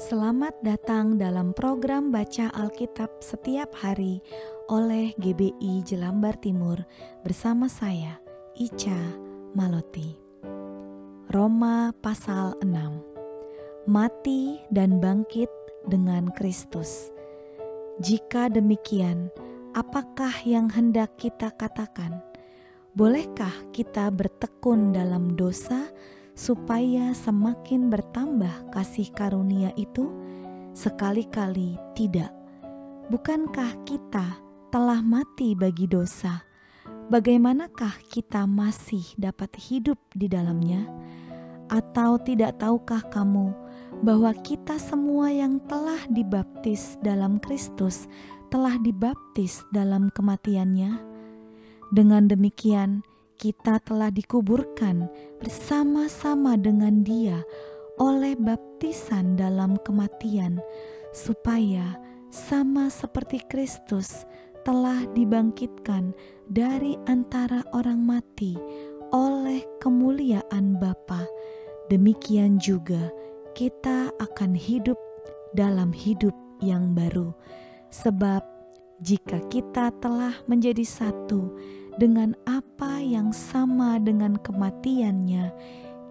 Selamat datang dalam program Baca Alkitab Setiap Hari oleh GBI Jelambar Timur bersama saya, Ica Maloti. Roma pasal 6. Mati dan bangkit dengan Kristus. Jika demikian, apakah yang hendak kita katakan? Bolehkah kita bertekun dalam dosa supaya semakin bertambah kasih karunia itu? Sekali-kali tidak. Bukankah kita telah mati bagi dosa? Bagaimanakah kita masih dapat hidup di dalamnya? Atau tidak tahukah kamu bahwa kita semua yang telah dibaptis dalam Kristus telah dibaptis dalam kematiannya? Dengan demikian, kita telah dikuburkan bersama-sama dengan Dia oleh baptisan dalam kematian, supaya sama seperti Kristus telah dibangkitkan dari antara orang mati oleh kemuliaan Bapa, demikian juga kita akan hidup dalam hidup yang baru. Sebab jika kita telah menjadi satu dengan apa yang sama dengan kematiannya,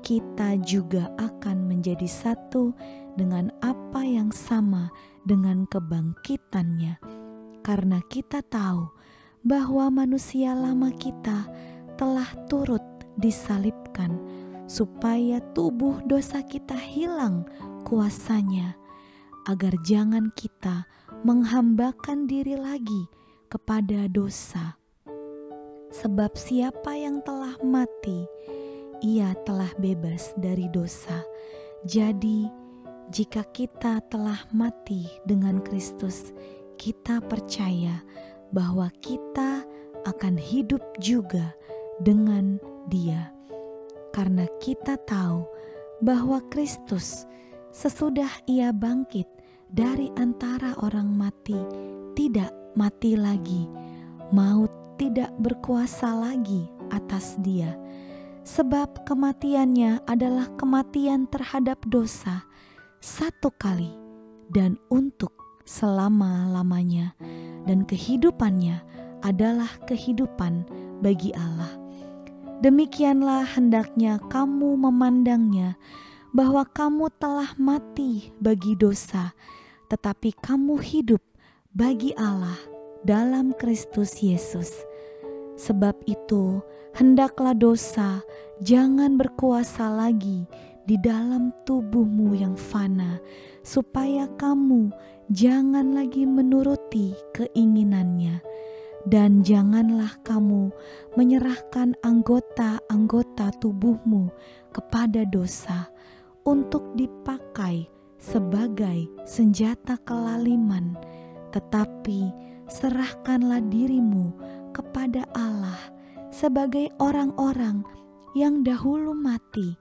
kita juga akan menjadi satu dengan apa yang sama dengan kebangkitannya. Karena kita tahu bahwa manusia lama kita telah turut disalibkan, supaya tubuh dosa kita hilang kuasanya, agar jangan kita menghambakan diri lagi kepada dosa. Sebab siapa yang telah mati, ia telah bebas dari dosa. Jadi, jika kita telah mati dengan Kristus, kita percaya bahwa kita akan hidup juga dengan Dia. Karena kita tahu bahwa Kristus sesudah Ia bangkit dari antara orang mati, tidak mati lagi. Maut tidak berkuasa lagi atas Dia, sebab kematiannya adalah kematian terhadap dosa satu kali dan untuk selama-lamanya, dan kehidupannya adalah kehidupan bagi Allah. Demikianlah hendaknya kamu memandangnya, bahwa kamu telah mati bagi dosa, tetapi kamu hidup bagi Allah dalam Kristus Yesus. Sebab itu, hendaklah dosa jangan berkuasa lagi di dalam tubuhmu yang fana, supaya kamu jangan lagi menuruti keinginannya. Dan janganlah kamu menyerahkan anggota-anggota tubuhmu kepada dosa untuk dipakai sebagai senjata kelaliman, tetapi serahkanlah dirimu kepada Allah sebagai orang-orang yang dahulu mati,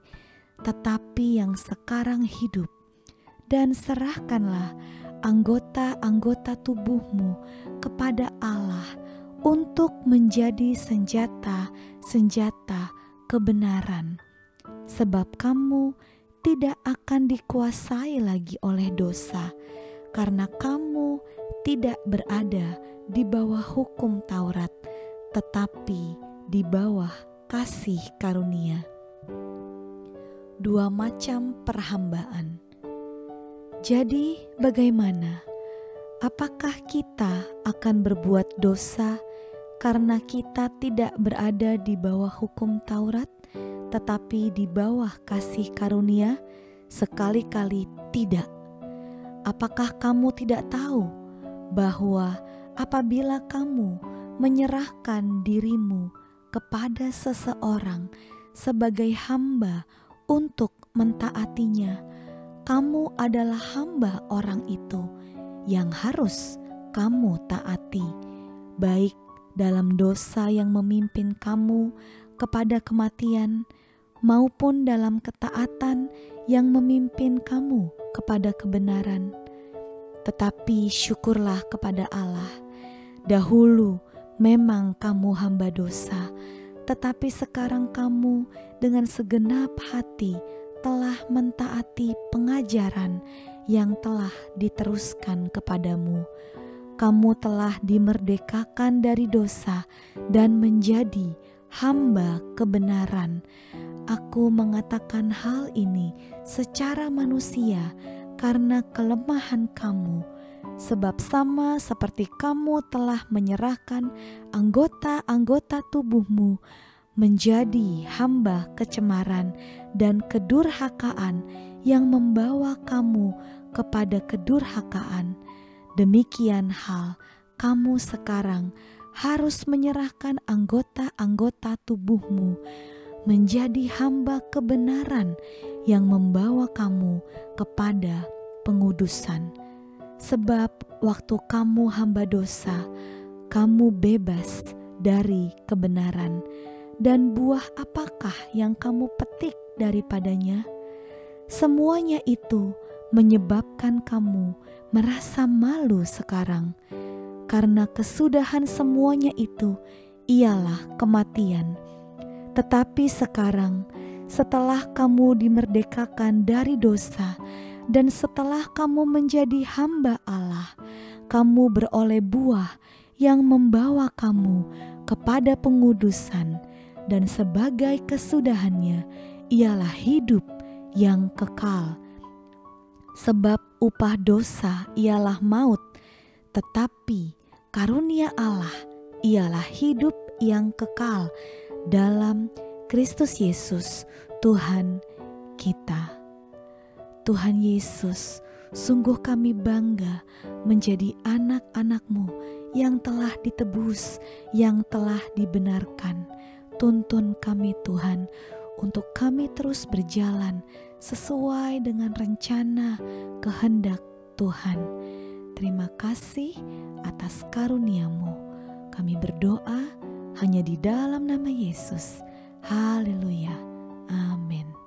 tetapi yang sekarang hidup. Dan serahkanlah anggota-anggota tubuhmu kepada Allah untuk menjadi senjata-senjata kebenaran. Sebab kamu tidak akan dikuasai lagi oleh dosa, karena kamu tidak berada di bawah hukum Taurat, tetapi di bawah kasih karunia. Dua macam perhambaan. Jadi bagaimana? Apakah kita akan berbuat dosa karena kita tidak berada di bawah hukum Taurat, tetapi di bawah kasih karunia? Sekali-kali tidak. Apakah kamu tidak tahu bahwa apabila kamu menyerahkan dirimu kepada seseorang sebagai hamba untuk mentaatinya, kamu adalah hamba orang itu yang harus kamu taati, baik dalam dosa yang memimpin kamu kepada kematian, maupun dalam ketaatan yang memimpin kamu kepada kebenaran. Tetapi syukurlah kepada Allah, dahulu memang kamu hamba dosa, tetapi sekarang kamu dengan segenap hati telah mentaati pengajaran yang telah diteruskan kepadamu. Kamu telah dimerdekakan dari dosa dan menjadi hamba kebenaran. Aku mengatakan hal ini secara manusia karena kelemahan kamu, sebab sama seperti kamu telah menyerahkan anggota-anggota tubuhmu menjadi hamba kecemaran dan kedurhakaan yang membawa kamu kepada kedurhakaan, demikian hal kamu sekarang harus menyerahkan anggota-anggota tubuhmu menjadi hamba kebenaran yang membawa kamu kepada pengudusan. Sebab waktu kamu hamba dosa, kamu bebas dari kebenaran. Dan buah apakah yang kamu petik daripadanya? Semuanya itu menyebabkan kamu merasa malu sekarang, karena kesudahan semuanya itu ialah kematian. Tetapi sekarang, setelah kamu dimerdekakan dari dosa dan setelah kamu menjadi hamba Allah, kamu beroleh buah yang membawa kamu kepada pengudusan, dan sebagai kesudahannya ialah hidup yang kekal. Sebab upah dosa ialah maut, tetapi karunia Allah ialah hidup yang kekal dalam Kristus Yesus Tuhan kita. Tuhan Yesus, sungguh kami bangga menjadi anak-anak-Mu yang telah ditebus, yang telah dibenarkan. Tuntun kami Tuhan, untuk kami terus berjalan sesuai dengan rencana kehendak Tuhan. Terima kasih atas karunia-Mu. Kami berdoa hanya di dalam nama Yesus. Haleluya. Amin.